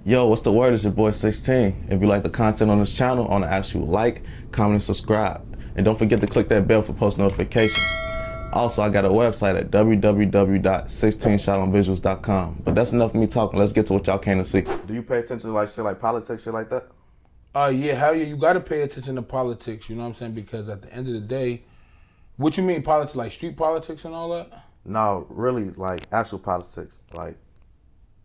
Yo, what's the word? It's your boy 16. If you like the content on this channel, I want to ask you like, comment, and subscribe. And don't forget to click that bell for post notifications. Also, I got a website at www.16shitonvisuals.com. But that's enough of me talking. Let's get to what y'all came to see. Do you pay attention to like shit like politics, shit like that? Yeah, hell yeah, you gotta pay attention to politics, you know what I'm saying? Because at the end of the day, what you mean politics, like street politics and all that? No, really, like actual politics, like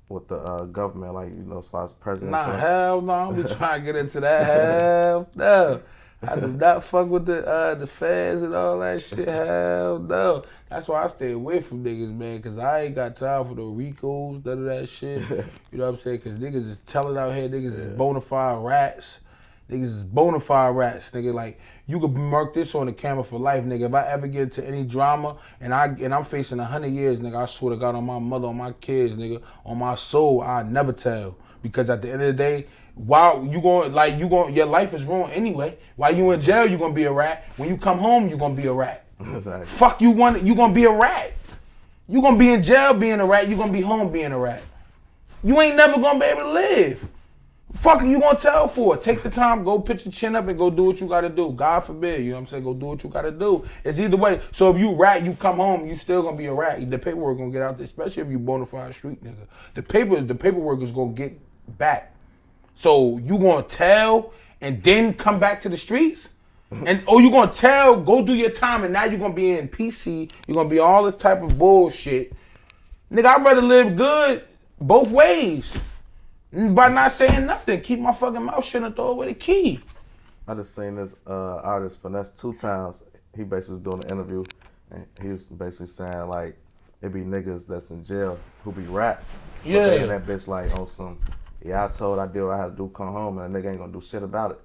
with the government, like, you know, as far as president. Nah, hell no, I don't be trying to get into that. Hell no. I do not fuck with the feds and all that shit. Hell no. That's why I stay away from niggas, man, because I ain't got time for the Ricos, none of that shit. You know what I'm saying? Because niggas is telling out here, niggas is bona fide rats. Niggas is bona fide rats, nigga. Like, you could mark this on the camera for life, nigga. If I ever get into any drama and I'm facing 100 years, nigga, I swear to God, on my mother, on my kids, nigga, on my soul, I never tell. Because at the end of the day, while your life is ruined anyway. While you in jail, you gonna be a rat. When you come home, you gonna be a rat. Exactly. Fuck you gonna be a rat. You gonna be in jail being a rat. You gonna be home being a rat. You ain't never gonna be able to live. Fuck you gonna tell for? Take the time, go put your chin up and go do what you gotta do. God forbid, you know what I'm saying? Go do what you gotta do. It's either way. So if you rat, you come home, you still gonna be a rat. The paperwork gonna get out there, especially if you bona fide street nigga. The paperwork is gonna get back. So you gonna tell and then come back to the streets? And you gonna tell, go do your time, and now you're gonna be in PC, you're gonna be all this type of bullshit. Nigga, I'd rather live good both ways. By not saying nothing, keep my fucking mouth shut and throw away the key. I just seen this artist Finesse 2 times. He basically was doing an interview, and he was basically saying like, it be niggas that's in jail who be rats. Yeah. But they in that bitch like on some, yeah, I told I did what I had to do, come home, and a nigga ain't gonna do shit about it.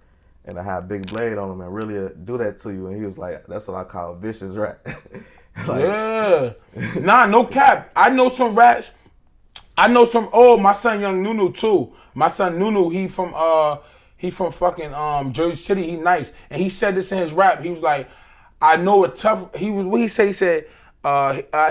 And I had a big blade on him and really do that to you. And he was like, that's what I call a vicious rat. Like, yeah. Nah, no cap. I know some rats. My son Young Nunu too. My son Nunu, he from fucking Jersey City, he nice. And he said this in his rap. He was like, I know a tough, he said,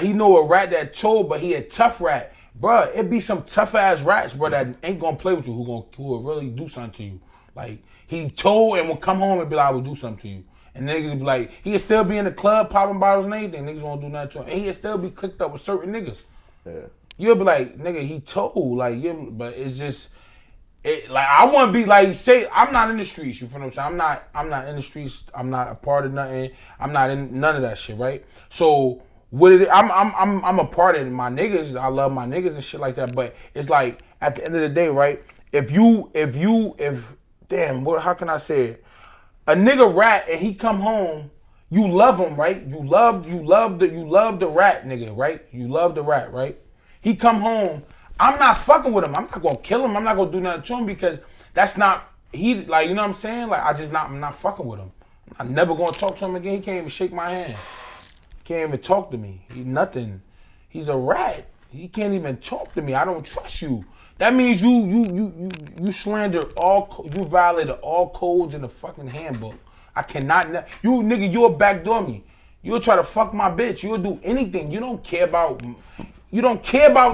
he know a rat that told, but he a tough rat. Bruh, it be some tough ass rats, bro, that ain't gonna play with you, who will really do something to you. Like, he told and will come home and be like, I will do something to you. And niggas be like, he'll still be in the club popping bottles and everything. Niggas won't do nothing to him. And he'll still be clicked up with certain niggas. Yeah. You'll be like, nigga, he told, like, yeah, but it's just, like, I want to be like, say, I'm not in the streets, you feel what I'm saying? I'm not in the streets, I'm not a part of nothing, I'm not in none of that shit, right? So, I'm a part of my niggas, I love my niggas and shit like that, but it's like, at the end of the day, right, how can I say it? A nigga rat and he come home, you love him, right? You love the rat, nigga, right? You love the rat, right? He come home, I'm not fucking with him. I'm not gonna kill him. I'm not gonna do nothing to him because that's not, like, you know what I'm saying? Like, I'm not fucking with him. I'm never gonna talk to him again. He can't even shake my hand. He can't even talk to me. Nothing. He's a rat. He can't even talk to me. I don't trust you. That means you slander you violated all codes in the fucking handbook. I cannot, you'll backdoor me. You'll try to fuck my bitch. You'll do anything. You don't care about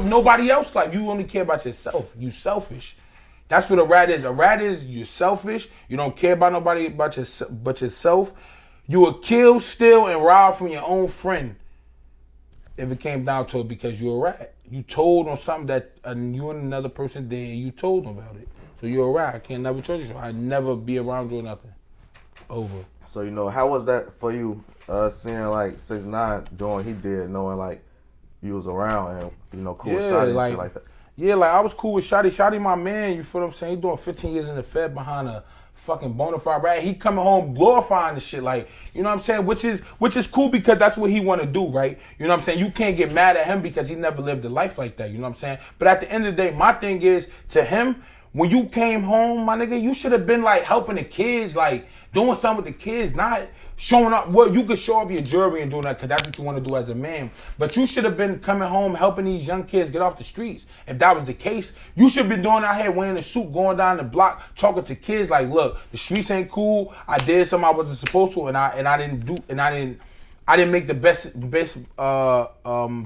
nobody else. Like, you only care about yourself. You selfish. That's what a rat is. A rat is, you're selfish. You don't care about nobody but yourself. You will kill, steal, and rob from your own friend if it came down to it because you're a rat. You told on something that you and another person did and you told them about it. So you're a rat. I can't never trust you. I'd never be around you or nothing. Over. So, you know, how was that for you seeing like 6ix9ine doing what he did, knowing like you was around and, you know, cool with Shotty and shit like that? Yeah, like, I was cool with Shotty. Shotty my man, you feel what I'm saying? He doing 15 years in the Fed behind a fucking bona fide rat. He coming home glorifying the shit, like, you know what I'm saying? Which is cool because that's what he want to do, right? You know what I'm saying? You can't get mad at him because he never lived a life like that, you know what I'm saying? But at the end of the day, my thing is, to him, when you came home, my nigga, you should have been like helping the kids, like doing something with the kids, not showing up. Well, you could show up your jewelry and doing that because that's what you want to do as a man. But you should have been coming home helping these young kids get off the streets. If that was the case, you should have been doing out here wearing a suit, going down the block, talking to kids like, look, the streets ain't cool. I did something I wasn't supposed to, and I didn't make the best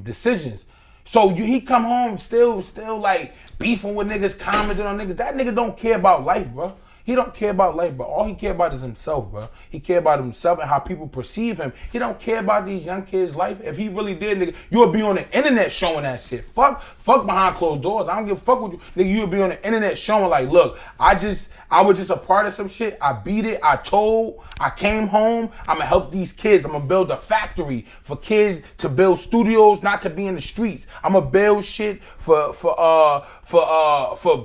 decisions. So he come home still like beefing with niggas, commenting on niggas. That nigga don't care about life, bro. He don't care about life, bro. All he care about is himself, bro. He care about himself and how people perceive him. He don't care about these young kids' life. If he really did, nigga, you would be on the internet showing that shit. Fuck behind closed doors. I don't give a fuck with you. Nigga, you would be on the internet showing like, look, I was just a part of some shit. I beat it. I came home. I'ma help these kids. I'ma build a factory for kids to build studios, not to be in the streets. I'ma build shit for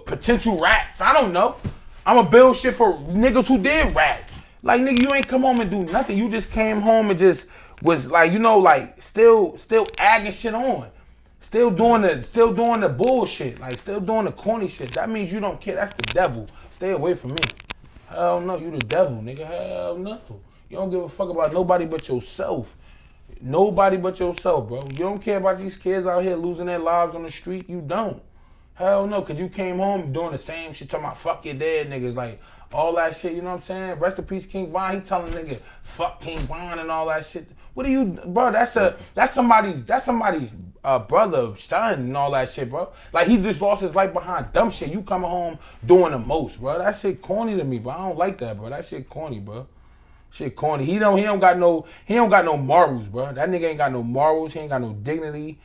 potential rats. I don't know. I'ma build shit for niggas who did rat. Like, nigga, you ain't come home and do nothing. You just came home and just was like, you know, like still agging shit on. Still doing the bullshit. Like, still doing the corny shit. That means you don't care. That's the devil. Stay away from me. Hell no, you the devil, nigga. Hell no. You don't give a fuck about nobody but yourself. Nobody but yourself, bro. You don't care about these kids out here losing their lives on the street. You don't. Hell no, cause you came home doing the same shit, talking about fuck your dead niggas, like all that shit, you know what I'm saying? Rest in peace, King Von. He telling nigga fuck King Von and all that shit. What are you, bro? That's somebody's brother, son, and all that shit, bro. Like, he just lost his life behind dumb shit. You coming home doing the most, bro. That shit corny to me, bro. I don't like that, bro. That shit corny, bro. Shit corny. He don't got no morals, bro. That nigga ain't got no morals. He ain't got no dignity.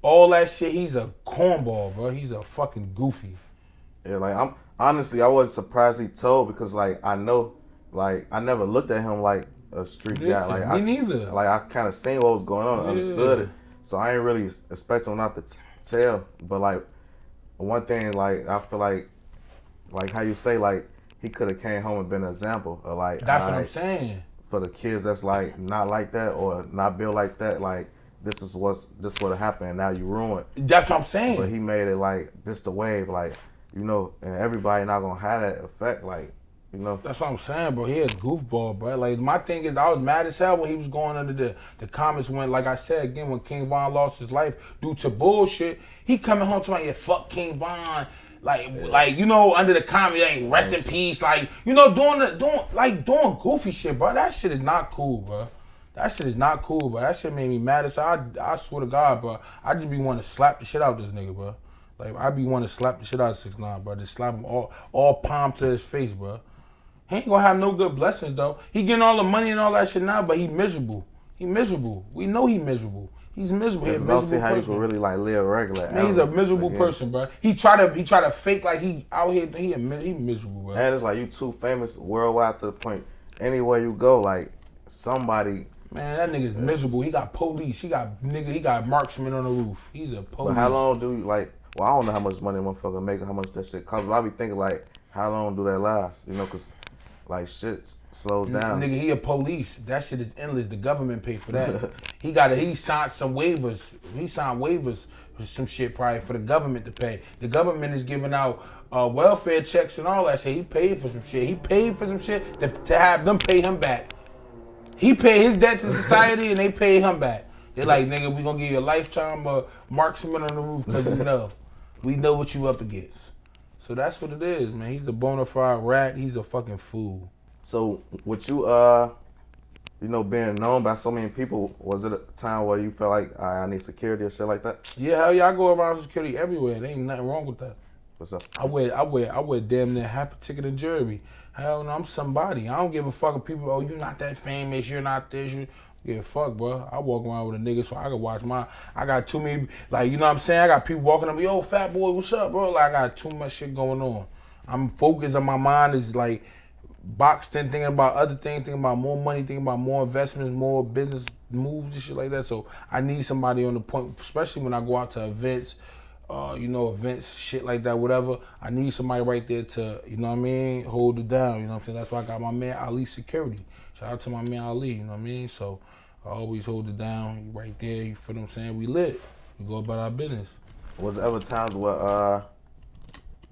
All that shit, he's a cornball, bro. He's a fucking goofy. Yeah, like, I wasn't surprised he told, because like I know, like I never looked at him like a street guy. Like me neither. Like, I kind of seen what was going on, and understood it. So I ain't really expect him not to tell. But like one thing, like I feel like how you say, like he could have came home and been an example of like, that's what I'm saying, for the kids that's like not like that or not built like that. Like, this what happened, and now you ruined. That's what I'm saying. But he made it like this the wave, like, you know, and everybody not gonna have that effect, like, you know. That's what I'm saying, bro. He a goofball, bro. Like, my thing is, I was mad as hell when he was going under the comments when, like I said again, when King Von lost his life due to bullshit. He coming home to me, yeah, fuck King Von. Like, you know, under the comment, like, rest in peace. Like, you know, doing goofy shit, bro. That shit is not cool, bro. That shit is not cool, bro. That shit made me mad as hell. I swear to God, bro. I just be wanting to slap the shit out of this nigga, bro. Like, I be wanting to slap the shit out of 6ix9ine, bro. Just slap him all palm to his face, bro. He ain't gonna have no good blessings, though. He getting all the money and all that shit now, but he miserable. He miserable. We know he miserable. He's miserable. I don't see how you can really like live regular. Man, he's a miserable person, bro. He try to fake like he out here. He miserable, bro. And it's like, you too famous worldwide to the point anywhere you go, like somebody. Man, that nigga's miserable. He got police. He got marksmen on the roof. He's a police. But how long do you like? Well, I don't know how much money a motherfucker make, how much that shit costs. But I be thinking like, how long do that last? You know, cause like shit slows down. Nigga, he a police. That shit is endless. The government pay for that. He signed some waivers. He signed waivers for some shit probably for the government to pay. The government is giving out welfare checks and all that shit. He paid for some shit. He paid for some shit to have them pay him back. He paid his debt to society and they paid him back. They're like, nigga, we gonna give you a lifetime marksman on the roof because we know what you up against. So that's what it is, man. He's a bona fide rat. He's a fucking fool. So with you, you know, being known by so many people, was it a time where you felt like I need security or shit like that? Yeah, hell yeah, I go around security everywhere. There ain't nothing wrong with that. What's up? I wear damn near half a ticket of jewelry. Hell no, I'm somebody. I don't give a fuck if people, oh, you're not that famous, you're not this, you give a fuck, bro. I walk around with a nigga so I can watch I got too many, like, you know what I'm saying? I got people walking up, yo, Fatboy, what's up, bro? Like, I got too much shit going on. I'm focused on my mind is like boxed in, thinking about other things, thinking about more money, thinking about more investments, more business moves and shit like that. So I need somebody on the point, especially when I go out to events, you know, events, shit like that, whatever. I need somebody right there to, you know what I mean, hold it down, you know what I'm saying? That's why I got my man Ali Security. Shout out to my man Ali, you know what I mean? So I always hold it down right there, you feel what I'm saying? We lit. We go about our business. Was there ever times where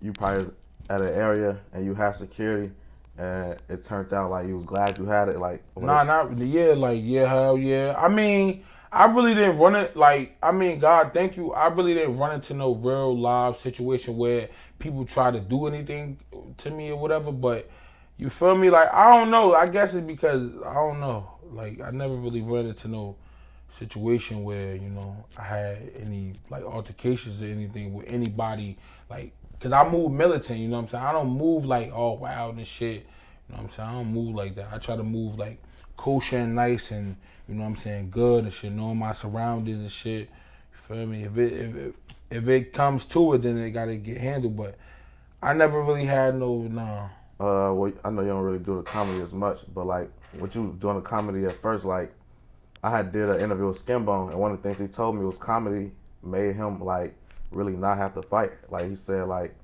you probably was at an area and you had security and it turned out like you was glad you had it? Like, nah, not really. Yeah, like, yeah, hell yeah. I mean, I really didn't run it, like, I mean, God, thank you. I really didn't run into no real live situation where people try to do anything to me or whatever, but you feel me? Like, I don't know. I guess it's because, I don't know. Like, I never really run into no situation where, you know, I had any like altercations or anything with anybody, like, cause I move militant, you know what I'm saying? I don't move like all wild and shit, you know what I'm saying? I don't move like that. I try to move like kosher and nice and, you know what I'm saying, good and shit, knowing my surroundings and shit. You feel me? If it comes to it, then it gotta get handled, but I never really had no, nah. Well, I know you don't really do the comedy as much, but like, what you doing the comedy at first, like, I had did an interview with Skinbone, and one of the things he told me was comedy made him like really not have to fight. Like he said, like,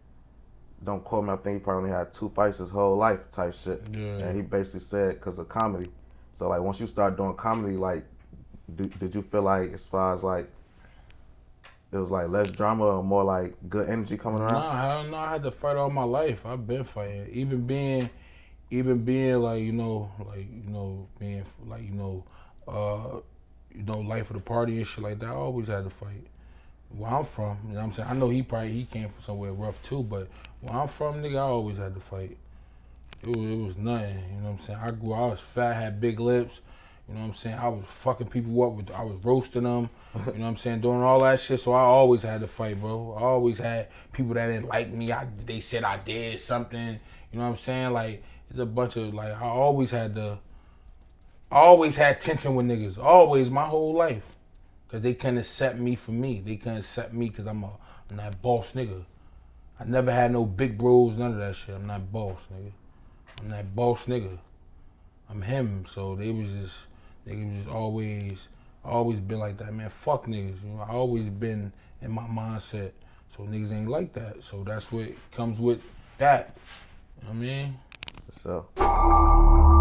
don't quote me, I think he probably only had 2 fights his whole life type shit. Yeah. And he basically said because of comedy. So like once you start doing comedy, like, did you feel like as far as like it was like less drama or more like good energy coming around? Nah, hell no, I had to fight all my life. I've been fighting, even being like, you know, being like, life of the party and shit like that. I always had to fight. Where I'm from, you know what I'm saying? I know he came from somewhere rough too, but where I'm from, nigga, I always had to fight. It was nothing, you know what I'm saying? I was fat, had big lips, you know what I'm saying? I was fucking people up I was roasting them, you know what I'm saying? Doing all that shit, so I always had to fight, bro. I always had people that didn't like me. They said I did something, you know what I'm saying? Like, it's a bunch of, like, I always had tension with niggas, always, my whole life. Cause they couldn't accept me for me. They couldn't accept me cause I'm that boss nigga. I never had no big bros, none of that shit. I'm not boss, nigga. I'm that boss nigga. I'm him. So they was just always been like that, man. Fuck niggas, you know. I always been in my mindset. So niggas ain't like that. So that's what comes with that. You know what I mean? So.